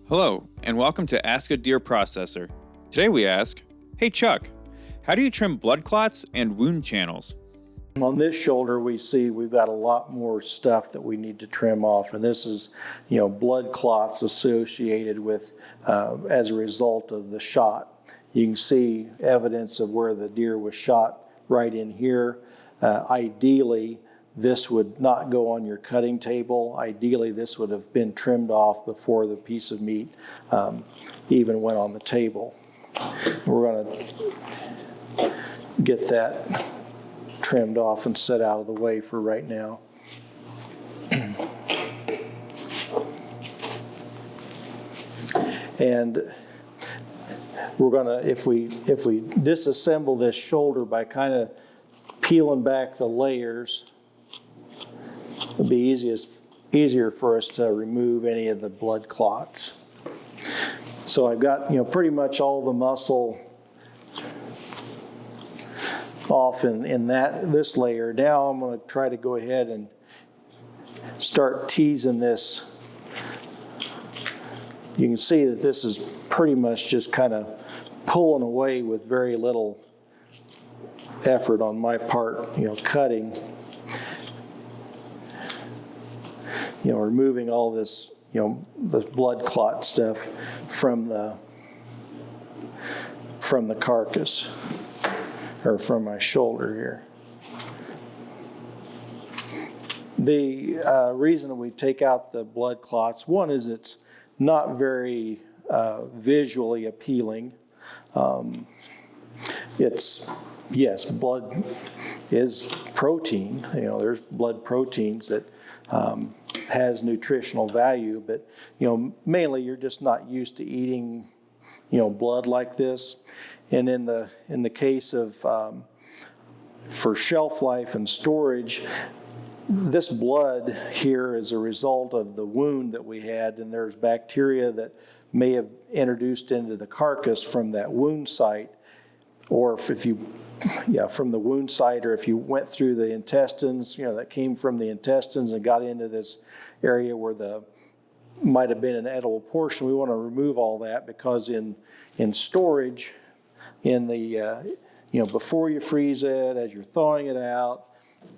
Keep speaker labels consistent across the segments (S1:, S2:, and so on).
S1: Hello, and welcome to Ask a Deer Processor. Today we ask, hey Chuck, how do you trim blood clots and wound channels?
S2: On this shoulder, we see we've got a lot more stuff that we need to trim off, and this is, blood clots associated with as a result of the shot. You can see evidence of where the deer was shot right in here. Ideally, this would not go on your cutting table. Ideally, this would have been trimmed off before the piece of meat even went on the table. We're going to get that trimmed off and set out of the way for right now. And we're going to, if we disassemble this shoulder by kind of peeling back the layers, it'll be easier for us to remove any of the blood clots. So I've got pretty much all the muscle off in this layer. Now I'm going to try to go ahead and start teasing this. You can see that this is pretty much just kind of pulling away with very little effort on my part, cutting. Removing all this, the blood clot stuff from the carcass, or from my shoulder here. The reason that we take out the blood clots, one is it's not very visually appealing. Yes, blood is protein. There's blood proteins that has nutritional value, but mainly you're just not used to eating blood like this. And in the case of for shelf life and storage, this blood here is a result of the wound that we had, and there's bacteria that may have introduced into the carcass from that wound site, or from the wound site, or if you went through the intestines, that came from the intestines and got into this area where might have been an edible portion. We want to remove all that, because in storage, in the before you freeze it, as you're thawing it out,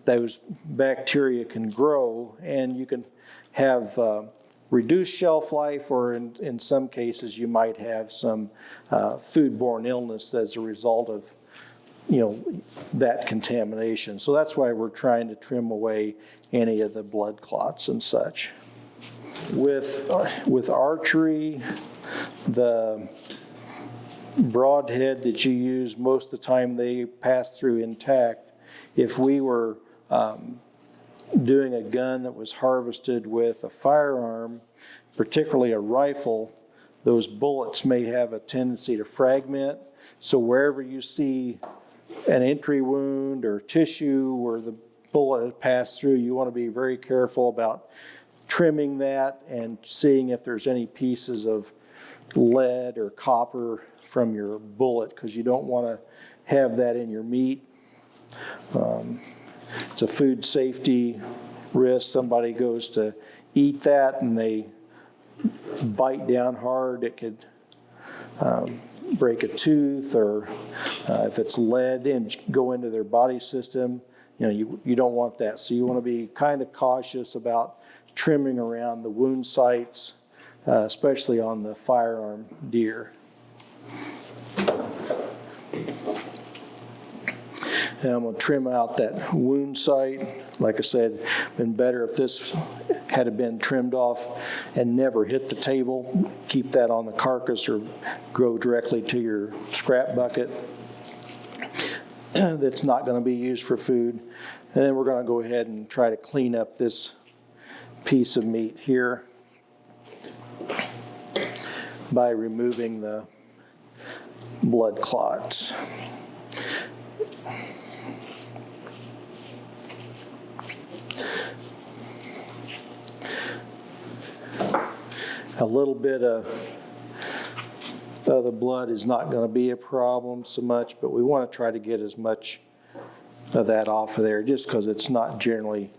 S2: those bacteria can grow, and you can have reduced shelf life, or in some cases you might have some foodborne illness as a result of that contamination. So that's why we're trying to trim away any of the blood clots and such. With archery, the broadhead that you use, most of the time they pass through intact. If we were doing a gun that was harvested with a firearm, particularly a rifle, those bullets may have a tendency to fragment. So wherever you see an entry wound or tissue where the bullet had passed through, you want to be very careful about trimming that and seeing if there's any pieces of lead or copper from your bullet, because you don't want to have that in your meat. It's a food safety risk. Somebody goes to eat that and they bite down hard, it could break a tooth, or if it's lead and go into their body system, you don't want that. So you want to be kind of cautious about trimming around the wound sites, especially on the firearm deer. And I'm going to trim out that wound site. Like I said, been better if this had been trimmed off and never hit the table. Keep that on the carcass or go directly to your scrap bucket that's not going to be used for food. And then we're going to go ahead and try to clean up this piece of meat here by removing the blood clots. A little bit of the blood is not going to be a problem so much, but we want to try to get as much of that off of there, just because it's not generally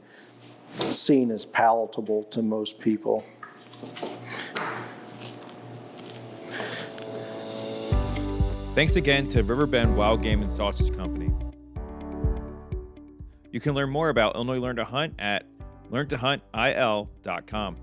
S2: seen as palatable to most people.
S1: Thanks again to Riverbend Wild Game and Sausage Company. You can learn more about Illinois Learn to Hunt at learntohuntil.com.